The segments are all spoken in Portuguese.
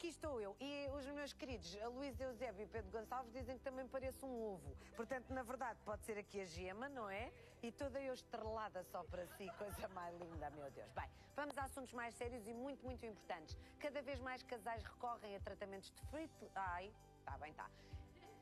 aqui estou eu. E os meus queridos, a Luís Eusébio e Pedro Gonçalves, dizem que também pareço um ovo. Portanto, na verdade, pode ser aqui a gema, não é? E toda eu estrelada só para si, coisa mais linda, meu Deus. Bem, vamos a assuntos mais sérios e muito, muito importantes. Cada vez mais casais recorrem a tratamentos de fertilidade. Tá bem, tá.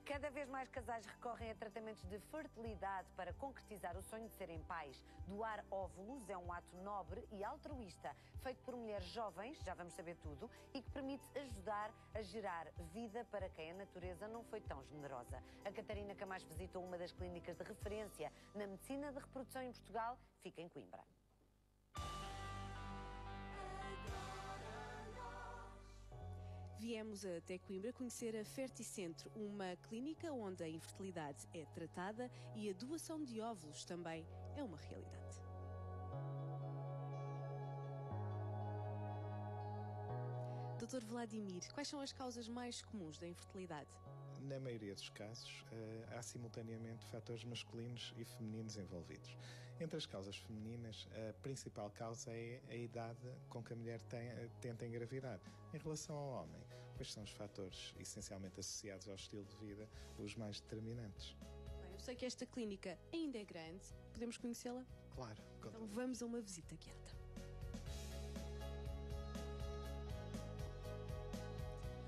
Cada vez mais casais recorrem a tratamentos de fertilidade para concretizar o sonho de serem pais. Doar óvulos é um ato nobre e altruísta, feito por mulheres jovens, já vamos saber tudo, e que permite ajudar a gerar vida para quem a natureza não foi tão generosa. A Catarina Camacho visitou uma das clínicas de referência na medicina de reprodução em Portugal, fica em Coimbra. Viemos até Coimbra conhecer a Ferticentro, uma clínica onde a infertilidade é tratada e a doação de óvulos também é uma realidade. Dr. Vladimir, quais são as causas mais comuns da infertilidade? Na maioria dos casos, há simultaneamente fatores masculinos e femininos envolvidos. Entre as causas femininas, a principal causa é a idade com que a mulher tenta engravidar. Em relação ao homem, quais são os fatores essencialmente associados ao estilo de vida os mais determinantes? Bem, eu sei que esta clínica ainda é grande. Podemos conhecê-la? Claro. Então vamos a uma visita guiada.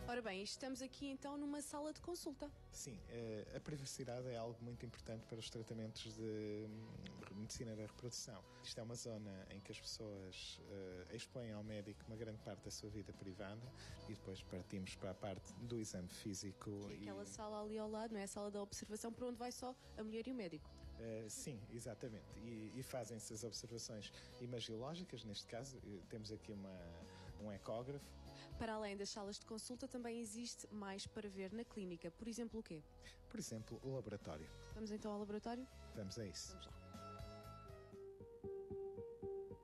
Ora bem, estamos aqui então numa sala de consulta. Sim, a privacidade é algo muito importante para os tratamentos de medicina da reprodução. Isto é uma zona em que as pessoas expõem ao médico uma grande parte da sua vida privada e depois partimos para a parte do exame físico. E aquela sala ali ao lado, não é? A sala da observação para onde vai só a mulher e o médico. Sim, exatamente. E fazem-se as observações imagiológicas, neste caso temos aqui um ecógrafo. Para além das salas de consulta, também existe mais para ver na clínica. Por exemplo, o quê? Por exemplo, o laboratório. Vamos então ao laboratório? Vamos a isso. Vamos lá.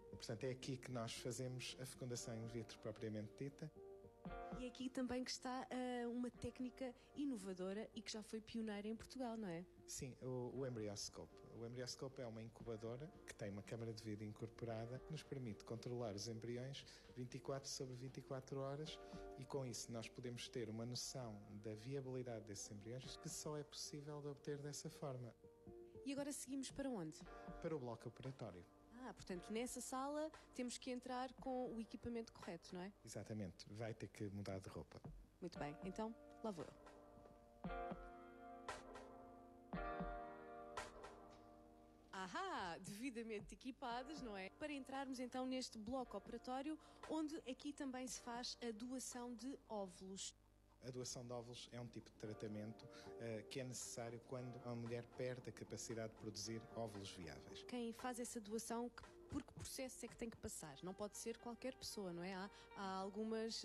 Portanto, é aqui que nós fazemos a fecundação in vitro propriamente dita. E aqui também que está uma técnica inovadora e que já foi pioneira em Portugal, não é? Sim, o Embryoscope. O Embryoscope é uma incubadora que tem uma câmara de vida incorporada que nos permite controlar os embriões 24 sobre 24 horas e com isso nós podemos ter uma noção da viabilidade desses embriões que só é possível de obter dessa forma. E agora seguimos para onde? Para o bloco operatório. Portanto, nessa sala temos que entrar com o equipamento correto, não é? Exatamente, vai ter que mudar de roupa. Muito bem, então lá vou eu. Devidamente equipadas, não é? Para entrarmos então neste bloco operatório, onde aqui também se faz a doação de óvulos. A doação de óvulos é um tipo de tratamento que é necessário quando a mulher perde a capacidade de produzir óvulos viáveis. Quem faz essa doação, por que processo é que tem que passar? Não pode ser qualquer pessoa, não é? Há algumas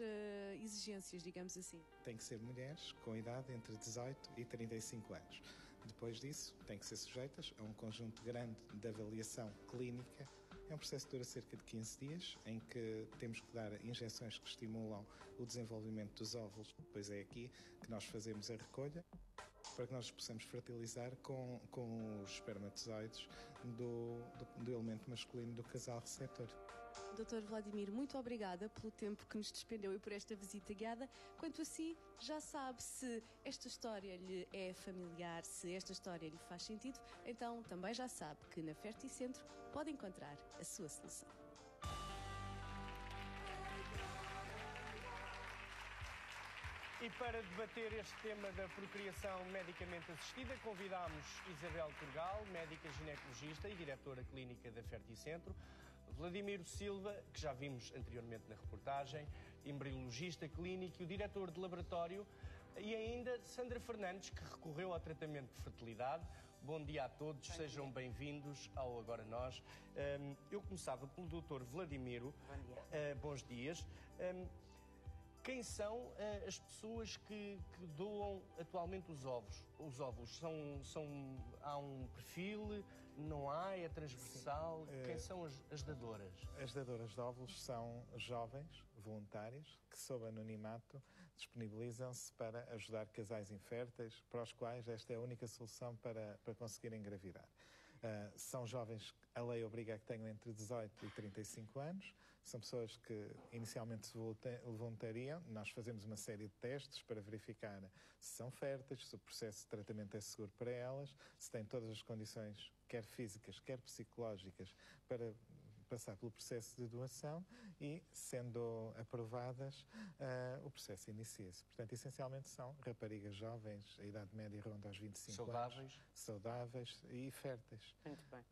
exigências, digamos assim. Tem que ser mulheres com idade entre 18 e 35 anos. Depois disso, têm que ser sujeitas a um conjunto grande de avaliação clínica. É um processo que dura cerca de 15 dias, em que temos que dar injeções que estimulam o desenvolvimento dos óvulos. Depois é aqui que nós fazemos a recolha para que nós possamos fertilizar com os espermatozoides do elemento masculino do casal receptor. Dr. Vladimir, muito obrigada pelo tempo que nos despendeu e por esta visita guiada. Quanto a si, já sabe se esta história lhe é familiar, se esta história lhe faz sentido, então também já sabe que na Ferticentro pode encontrar a sua solução. E para debater este tema da procriação medicamente assistida, convidámos Isabel Turgal, médica ginecologista e diretora clínica da Ferticentro, Vladimiro Silva, que já vimos anteriormente na reportagem, embriologista clínico e o diretor de laboratório, e ainda Sandra Fernandes, que recorreu ao tratamento de fertilidade. Bom dia a todos, sejam bem-vindos ao Agora Nós. Eu começava pelo Dr. Vladimiro. Bom dia. Bons dias. Quem são as pessoas que doam atualmente os óvulos? Os óvulos há um perfil, não há, é transversal? Quem são as dadoras? As dadoras de óvulos são jovens, voluntárias, que sob anonimato disponibilizam-se para ajudar casais inférteis, para os quais esta é a única solução para conseguirem engravidar. São jovens A lei obriga a que tenham entre 18 e 35 anos. São pessoas que inicialmente se voluntariam. Nós fazemos uma série de testes para verificar se são férteis, se o processo de tratamento é seguro para elas, se têm todas as condições, quer físicas, quer psicológicas, para passar pelo processo de doação e, sendo aprovadas, o processo inicia-se. Portanto, essencialmente são raparigas jovens, a idade média ronda aos 25 anos. Saudáveis e férteis. Muito bem.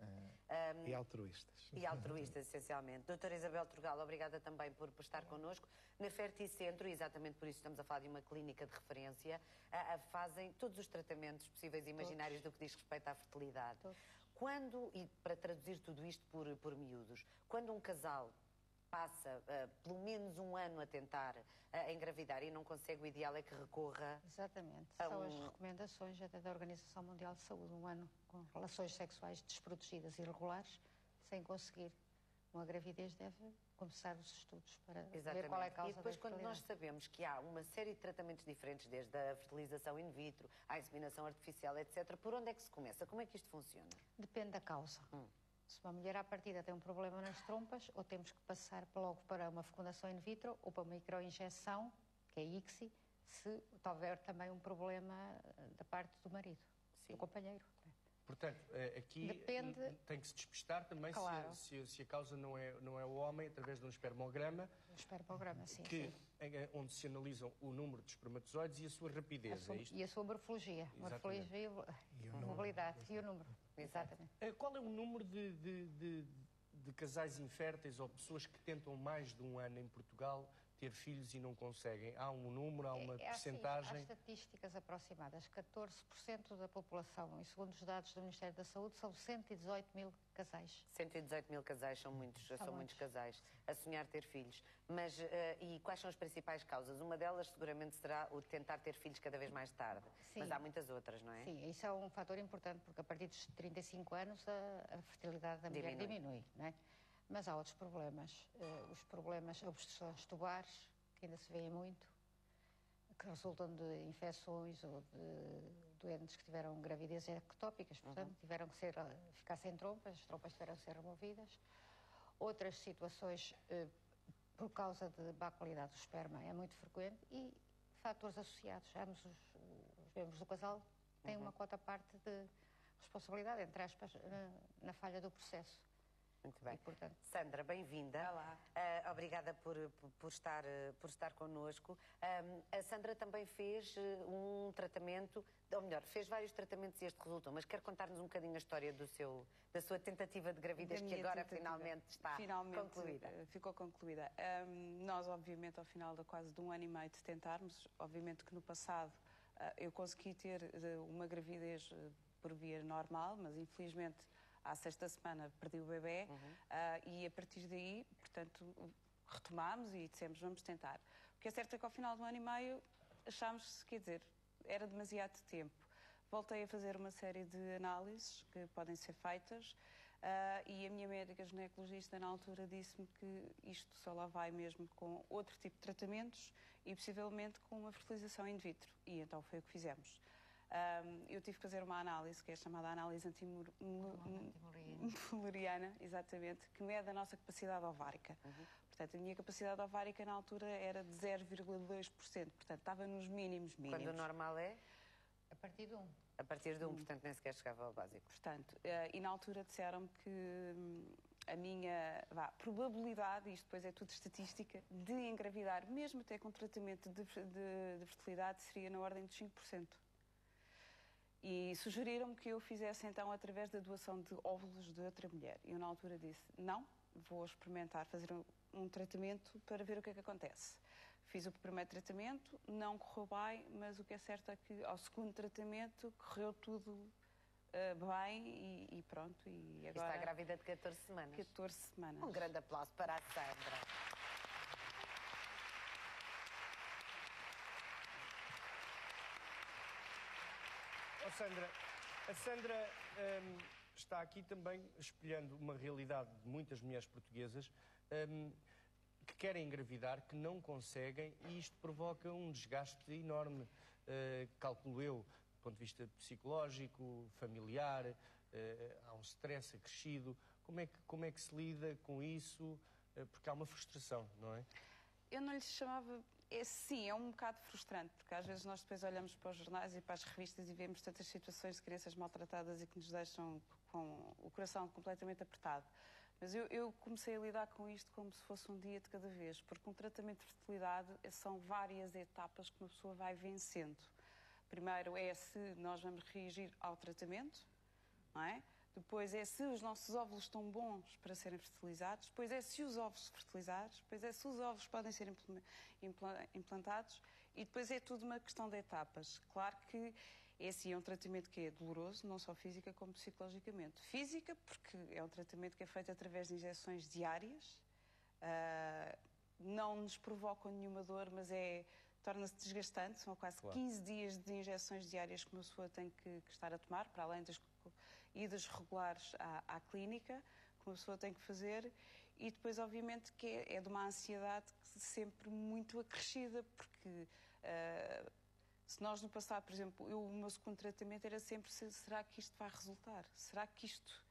E altruístas. E altruístas, essencialmente. Doutora Isabel Turgal, obrigada também por estar connosco. Na Ferticentro, exatamente por isso estamos a falar de uma clínica de referência, fazem todos os tratamentos possíveis e imaginários do que diz respeito à fertilidade. Quando, e para traduzir tudo isto por miúdos, quando um casal passa pelo menos um ano a tentar engravidar e não consegue, o ideal é que recorra... Exatamente. São as recomendações até da Organização Mundial de Saúde. Um ano com relações sexuais desprotegidas e irregulares, sem conseguir uma gravidez, deve começar os estudos para ver qual é a causa. E depois, quando nós sabemos que há uma série de tratamentos diferentes, desde a fertilização in vitro, à inseminação artificial, etc., por onde é que se começa? Como é que isto funciona? Depende da causa. Se uma mulher à partida tem um problema nas trompas, ou temos que passar logo para uma fecundação in vitro ou para uma microinjeção, que é ICSI, se houver também um problema da parte do marido, do companheiro. Portanto, aqui tem que se despistar também, claro, se a causa não é o homem, através de um espermograma. Um espermograma, sim. Onde se analisam o número de espermatozoides e a sua rapidez. E a sua morfologia. Morfologia, mobilidade e o número. Exatamente. Qual é o número de casais inférteis ou pessoas que tentam mais de um ano em Portugal ter filhos e não conseguem? Há um número, há uma percentagem? Há estatísticas aproximadas. 14% da população, e segundo os dados do Ministério da Saúde, são 118 mil casais. 118 mil casais, são muitos casais a sonhar ter filhos. Mas, e quais são as principais causas? Uma delas seguramente será o de tentar ter filhos cada vez mais tarde. Sim. Mas há muitas outras, não é? Sim, isso é um fator importante, porque a partir dos 35 anos a fertilidade da mulher diminui, não é? Mas há outros problemas. Os problemas, obstruções tubares, que ainda se vêem muito, que resultam de infecções ou de doentes que tiveram gravidez ectópicas, portanto, tiveram que ficar sem trompas, as trompas tiveram que ser removidas. Outras situações, por causa da má qualidade do esperma, é muito frequente, e fatores associados. Ambos os membros do casal têm uma quota parte de responsabilidade, entre aspas, na falha do processo. Muito bem. E, portanto... Sandra, bem-vinda. Olá. Obrigada por estar connosco. A Sandra também fez um tratamento, ou melhor, fez vários tratamentos e este resultou, mas quer contar-nos um bocadinho a história da sua tentativa de gravidez, que agora finalmente está concluída. Ficou concluída. Nós, obviamente, ao final de quase um ano e meio de tentarmos, obviamente que no passado eu consegui ter uma gravidez por via normal, mas infelizmente à sexta semana perdi o bebê e a partir daí, portanto, retomámos e dissemos vamos tentar. O que é certo é que ao final do ano e meio achámos, quer dizer, era demasiado tempo. Voltei a fazer uma série de análises que podem ser feitas e a minha médica ginecologista na altura disse-me que isto só lá vai mesmo com outro tipo de tratamentos e possivelmente com uma fertilização in vitro. E então foi o que fizemos. Eu tive que fazer uma análise, que é chamada análise antimuleriana, exatamente, que mede a nossa capacidade ovárica. Portanto, a minha capacidade ovárica na altura era de 0,2%, portanto, estava nos mínimos. Quando o normal é? A partir de 1. A partir de 1, portanto, nem sequer chegava ao básico. Portanto, e na altura disseram-me que a minha probabilidade, isto depois é tudo estatística, de engravidar, mesmo até com tratamento de fertilidade, seria na ordem de 5%. E sugeriram-me que eu fizesse então através da doação de óvulos de outra mulher. E eu na altura disse, não, vou experimentar fazer um tratamento para ver o que é que acontece. Fiz o primeiro tratamento, não correu bem, mas o que é certo é que ao segundo tratamento correu tudo bem e pronto. E agora está grávida de 14 semanas. 14 semanas. Um grande aplauso para a Sandra. Sandra, a Sandra está aqui também espelhando uma realidade de muitas mulheres portuguesas que querem engravidar, que não conseguem, e isto provoca um desgaste enorme, calculo eu, do ponto de vista psicológico, familiar, há um stress acrescido. Como é que se lida com isso? Porque há uma frustração, não é? Eu não lhe chamava... Sim, é um bocado frustrante, porque às vezes nós depois olhamos para os jornais e para as revistas e vemos tantas situações de crianças maltratadas e que nos deixam com o coração completamente apertado. Mas eu comecei a lidar com isto como se fosse um dia de cada vez, porque um tratamento de fertilidade são várias etapas que uma pessoa vai vencendo. Primeiro é se nós vamos reagir ao tratamento, não é? Depois é se os nossos óvulos estão bons para serem fertilizados, depois é se os óvulos fertilizados, depois é se os óvulos podem ser implantados e depois é tudo uma questão de etapas. Claro que é um tratamento que é doloroso, não só física como psicologicamente. Física, porque é um tratamento que é feito através de injeções diárias, não nos provocam nenhuma dor, mas torna-se desgastante, são quase 15 dias de injeções diárias que uma pessoa tem que estar a tomar, para além das idas regulares à clínica, que uma pessoa tem que fazer, e depois, obviamente, que é de uma ansiedade sempre muito acrescida, porque se nós no passado, por exemplo, o meu segundo tratamento era sempre será que isto vai resultar? Será que isto...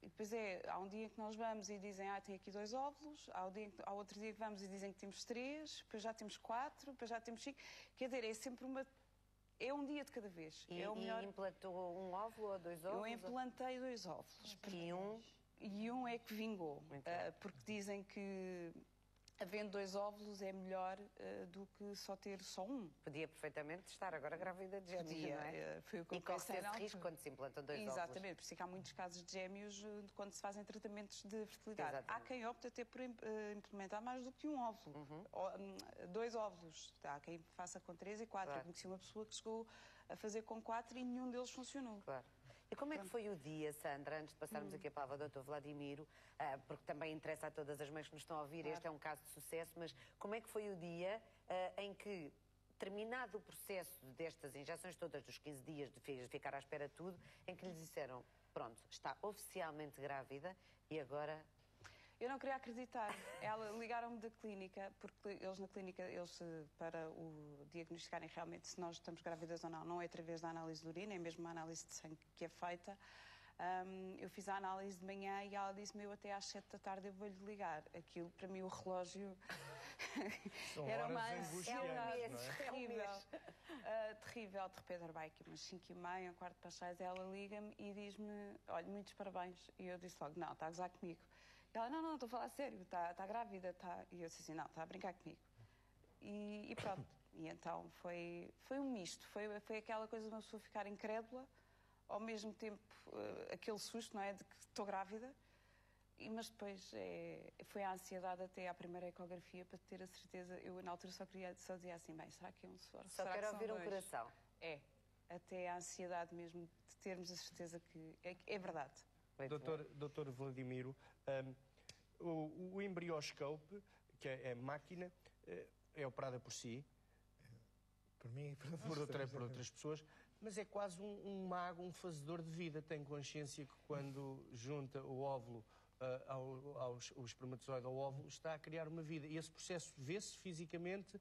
E depois há um dia em que nós vamos e dizem, tem aqui 2 óvulos, há outro dia que vamos e dizem que temos 3, depois já temos 4, depois já temos 5. Quer dizer, é sempre é um dia de cada vez. E implantou um óvulo ou 2 óvulos? Eu implantei 2 óvulos. E um é que vingou. Porque dizem que havendo 2 óvulos é melhor do que ter só um. Podia perfeitamente estar agora grávida de gêmeos, não é? Foi o que eu pensei. E corre esse risco quando se implantam 2 óvulos. Exatamente, por isso é que há muitos casos de gêmeos quando se fazem tratamentos de fertilidade. Exatamente. Há quem opte até por implementar mais do que um óvulo. 2 óvulos. Há quem faça com 3 e 4. Claro. Eu conheci uma pessoa que chegou a fazer com 4 e nenhum deles funcionou. Claro. E como é que foi o dia, Sandra, antes de passarmos aqui a palavra ao Dr. Vladimiro, porque também interessa a todas as mães que nos estão a ouvir, Claro. Este é um caso de sucesso, mas como é que foi o dia em que, terminado o processo destas injeções todas, dos 15 dias de ficar à espera de tudo, em que lhes disseram, pronto, está oficialmente grávida e agora... Eu não queria acreditar. Ligaram-me da clínica, porque eles na clínica, para o diagnosticarem realmente se nós estamos grávidas ou não é através da análise de urina, é mesmo uma análise de sangue que é feita. Eu fiz a análise de manhã e ela disse-me, eu até às 7 da tarde eu vou-lhe ligar. Aquilo, para mim, o relógio era uma ansiedade terrível. Terrível. De repente, vai aqui umas 5h30, um quarto para as 6, ela liga-me e diz-me, olha, muitos parabéns. E eu disse logo, não, está a gozar comigo. Ela, não, estou a falar sério, está grávida, está... E eu disse assim, não, está a brincar comigo. E pronto. E então foi um misto. Foi aquela coisa de uma pessoa ficar incrédula, ao mesmo tempo aquele susto, não é, de que estou grávida. Mas depois foi a ansiedade até à primeira ecografia para ter a certeza. Eu na altura só dizia assim, bem, será que é um suor? Só quero ouvir um coração. Até a ansiedade mesmo de termos a certeza que é verdade. Doutor Vladimiro, o embrioscope, que é a máquina, é operada por si? Por mim e por outras pessoas, mas é quase um mago, um fazedor de vida. Tem consciência que quando junta o óvulo o espermatozoide ao óvulo, está a criar uma vida. E esse processo vê-se fisicamente,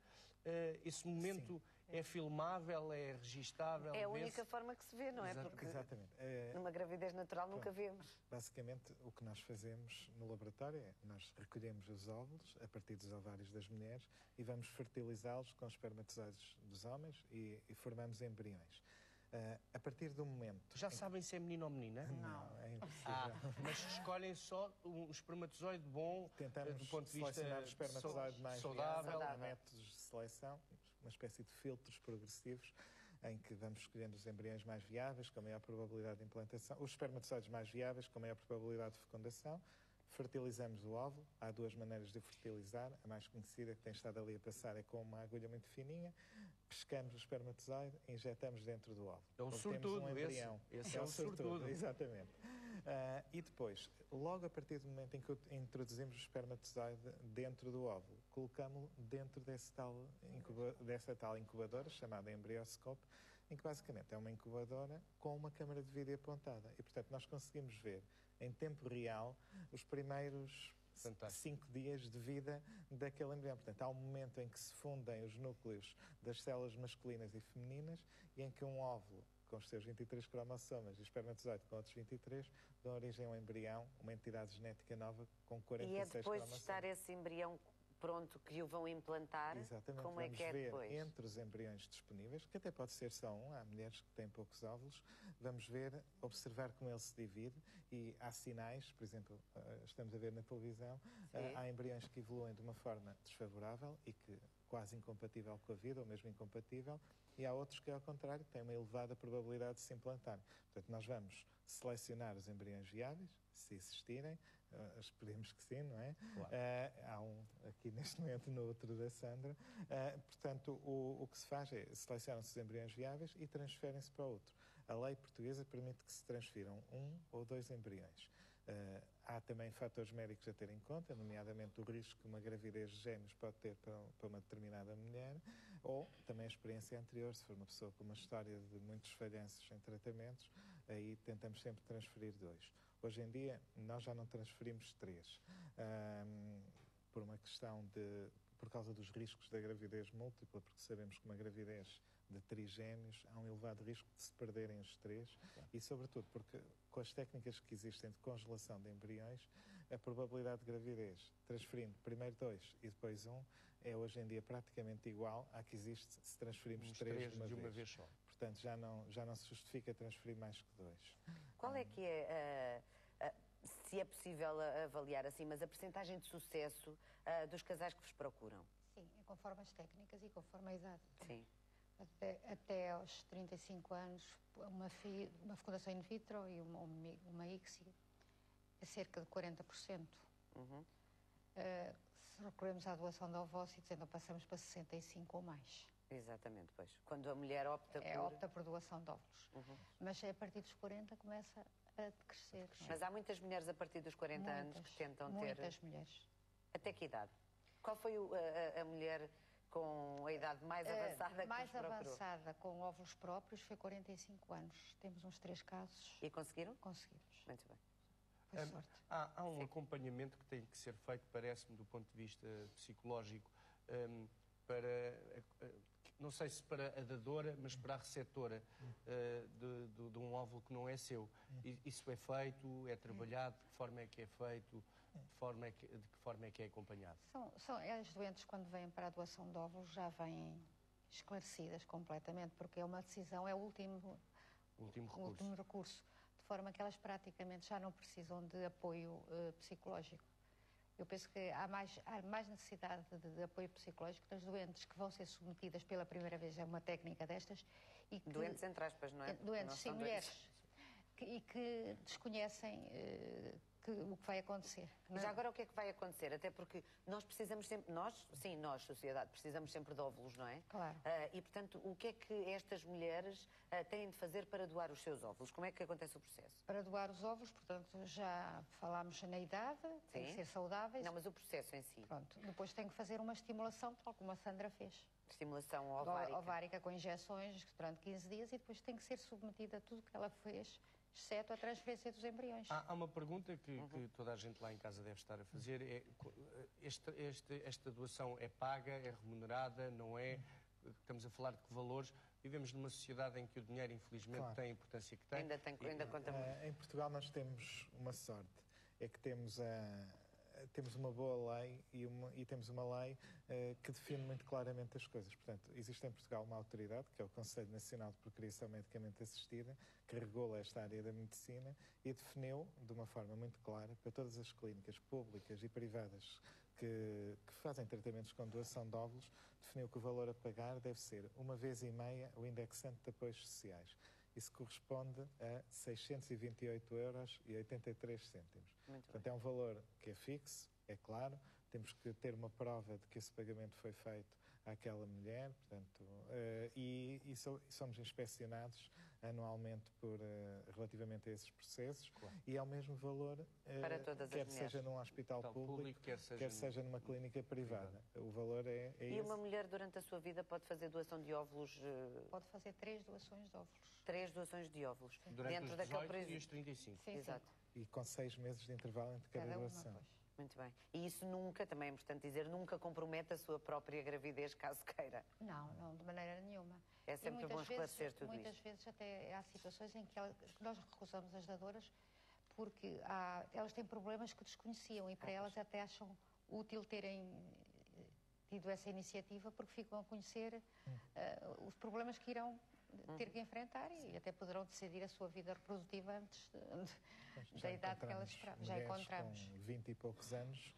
esse momento... Sim. É filmável, é registável? É a única forma que se vê, não é? Porque numa gravidez natural nunca vemos. Basicamente, o que nós fazemos no laboratório é nós recolhemos os óvulos a partir dos ovários das mulheres e vamos fertilizá-los com os espermatozoides dos homens e formamos embriões. A partir do momento... Já sabem se é menino ou menina? Não, é impossível. Mas escolhem só um espermatozoide bom, tentamos do ponto de vista selecionar o espermatozoide mais saudável. Há métodos de seleção, uma espécie de filtros progressivos, em que vamos escolhendo os embriões mais viáveis, com maior probabilidade de implantação, os espermatozoides mais viáveis, com maior probabilidade de fecundação, fertilizamos o óvulo. Há 2 maneiras de fertilizar. A mais conhecida, que tem estado ali a passar, é com uma agulha muito fininha. Pescamos o espermatozoide e injetamos dentro do óvulo. É um sortudo, embrião. Esse é um sortudo. Exatamente. E depois, logo a partir do momento em que introduzimos o espermatozoide dentro do óvulo, colocamos-lo dentro dessa tal incubadora, chamada embrioscope, em que basicamente é uma incubadora com uma câmara de vídeo apontada. E, portanto, nós conseguimos ver em tempo real os primeiros 5 dias de vida daquele embrião. Portanto, há um momento em que se fundem os núcleos das células masculinas e femininas e em que um óvulo com os seus 23 cromossomas e o espermatozoide com outros 23, dão origem a um embrião, uma entidade genética nova com 46 E é depois cromossomas. de estar esse embrião pronto que o vão implantar? Exatamente, como é vamos que é ver depois? entre os embriões disponíveis, que até pode ser só um, há mulheres que têm poucos óvulos, vamos ver, observar como ele se divide e há sinais, por exemplo, estamos a ver na televisão, há embriões que evoluem de uma forma desfavorável e que quase incompatível com a vida, ou mesmo incompatível, e há outros que, ao contrário, têm uma elevada probabilidade de se implantar. Portanto, nós vamos selecionar os embriões viáveis, se existirem, esperemos que sim, não é? Claro. Há um aqui neste momento no outro da Sandra. Portanto, o que se faz é selecionam-se os embriões viáveis e transferem-se para outro. A lei portuguesa permite que se transfiram 1 ou 2 embriões. Há também fatores médicos a ter em conta, nomeadamente o risco que uma gravidez de gêmeos pode ter para uma determinada mulher, ou também a experiência anterior, se for uma pessoa com uma história de muitos falhanços em tratamentos, aí tentamos sempre transferir 2. Hoje em dia, nós já não transferimos 3, por uma questão por causa dos riscos da gravidez múltipla, porque sabemos que uma gravidez de trigêmeos há um elevado risco de se perderem os 3 e, sobretudo, porque com as técnicas que existem de congelação de embriões, a probabilidade de gravidez, transferindo primeiro 2 e depois 1, é hoje em dia praticamente igual à que existe se transferimos 3 de uma vez só. Portanto, já não se justifica transferir mais que 2. Qual é que é, se é possível avaliar assim, mas a percentagem de sucesso dos casais que vos procuram? Sim, é conforme as técnicas e conforme a idade. Sim. Até aos 35 anos, uma fecundação in vitro e uma ICSI é cerca de 40%. Uhum. Se recorremos à doação de ovócitos, então passamos para 65% ou mais. Exatamente, pois. Quando a mulher opta por doação de óvulos. Uhum. Mas a partir dos 40 começa a crescer. Mas há muitas mulheres a partir dos 40 anos que tentam ter... Muitas mulheres. Até que idade? Qual foi a mulher com a idade mais avançada que mais vos procurou? avançada com óvulos próprios foi 45 anos. Temos uns 3 casos. E conseguiram? Conseguimos. Muito bem. Foi sorte. Há um acompanhamento que tem que ser feito, parece-me, do ponto de vista psicológico, para, não sei se para a dadora, mas para a receptora de um óvulo que não é seu. Isso é feito, é trabalhado, de que forma é que é feito, de que forma é que é acompanhado? As doentes, quando vêm para a doação de óvulos, já vêm esclarecidas completamente, porque é uma decisão, é o último recurso. De forma que elas praticamente já não precisam de apoio psicológico. Eu penso que há mais necessidade de apoio psicológico das doentes que vão ser submetidas pela primeira vez a uma técnica destas. E que, doentes entre aspas, não é? Doentes, sim, mulheres. E que desconhecem o que vai acontecer. Mas já agora o que é que vai acontecer? Até porque nós precisamos sempre, nós, sociedade, precisamos sempre de óvulos, não é? Claro. E, portanto, o que é que estas mulheres têm de fazer para doar os seus óvulos? Como é que acontece o processo? Para doar os óvulos, portanto, já falámos na idade, tem que ser saudáveis. Não, mas o processo em si. Pronto. Depois tem que fazer uma estimulação, tal como a Sandra fez. Estimulação ovárica. Ovárica com injeções durante 15 dias e depois tem que ser submetida a tudo que ela fez, exceto a transferência dos embriões. Há uma pergunta que toda a gente lá em casa deve estar a fazer. Esta doação é paga, é remunerada, não é? Estamos a falar de que valores? Vivemos numa sociedade em que o dinheiro, infelizmente, tem a importância que tem. Ainda conta muito. Em Portugal nós temos uma sorte, é que temos uma boa lei e temos uma lei que define muito claramente as coisas. Portanto, existe em Portugal uma autoridade, que é o Conselho Nacional de Procriação Medicamente Assistida, que regula esta área da medicina e definiu, de uma forma muito clara, para todas as clínicas públicas e privadas que fazem tratamentos com doação de óvulos, definiu que o valor a pagar deve ser 1,5 vezes o indexante de apoios sociais. Isso corresponde a 628,83 €. Portanto, é um valor que é fixo, é claro, temos que ter uma prova de que esse pagamento foi feito àquela mulher, portanto, e somos inspecionados anualmente relativamente a esses processos, claro. E é o mesmo valor, para todas quer as mulheres. seja num hospital público, quer seja numa clínica privada. O valor é E esse. uma mulher durante a sua vida pode fazer doação de óvulos? Pode fazer 3 doações de óvulos. 3 doações de óvulos. Durante dentro os daquele 18 período. e os 35. Sim, Exato. E com 6 meses de intervalo entre cada Cada uma, doação. pois. Muito bem. E isso nunca, também é importante dizer, nunca compromete a sua própria gravidez, caso queira. Não, de maneira nenhuma. É sempre bom esclarecer tudo muitas isto. vezes até há situações em que nós recusamos as dadoras porque elas têm problemas que desconheciam e para elas até acham útil terem tido essa iniciativa porque ficam a conhecer os problemas que irão ter que enfrentar e até poderão decidir a sua vida reprodutiva antes da idade que elas esperavam. Já encontramos. Com 20 e poucos anos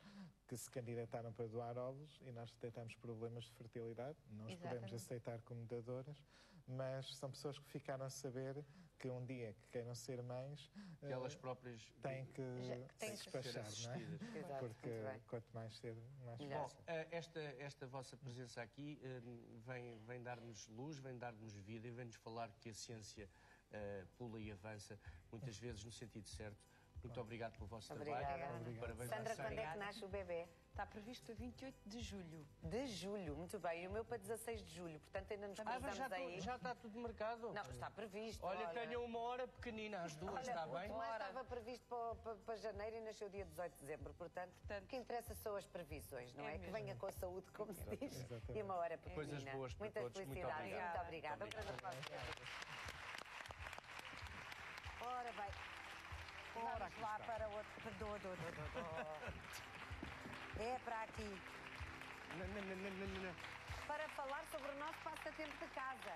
que se candidataram para doar óvulos e nós detectamos problemas de fertilidade. Não os podemos aceitar como dadoras, mas são pessoas que ficaram a saber que um dia que queiram ser mães, elas próprias têm que se despachar, não é? Exato, Porque quanto mais cedo, mais fácil. Bom, esta vossa presença aqui vem dar-nos luz, vem dar-nos vida e vem-nos falar que a ciência pula e avança, muitas vezes no sentido certo. Muito obrigado pelo vosso trabalho. Parabéns. Sandra, quando é que nasce o bebê? Está previsto para 28 de julho. De julho, muito bem. E o meu para 16 de julho, portanto ainda nos cruzamos aí. Já está tudo marcado? Não, está previsto. Olha, tenham uma hora pequenina, às duas, está bem? Mas estava previsto para janeiro e nasceu dia 18 de dezembro. Portanto, o que interessa são as previsões, não é? Que venha com a saúde, como se diz. E uma hora pequenina. Coisas boas para muita todos. felicidade. Muito obrigada. Ora bem. Vamos lá para outro. É para aqui. Para falar sobre o nosso passatempo de casa.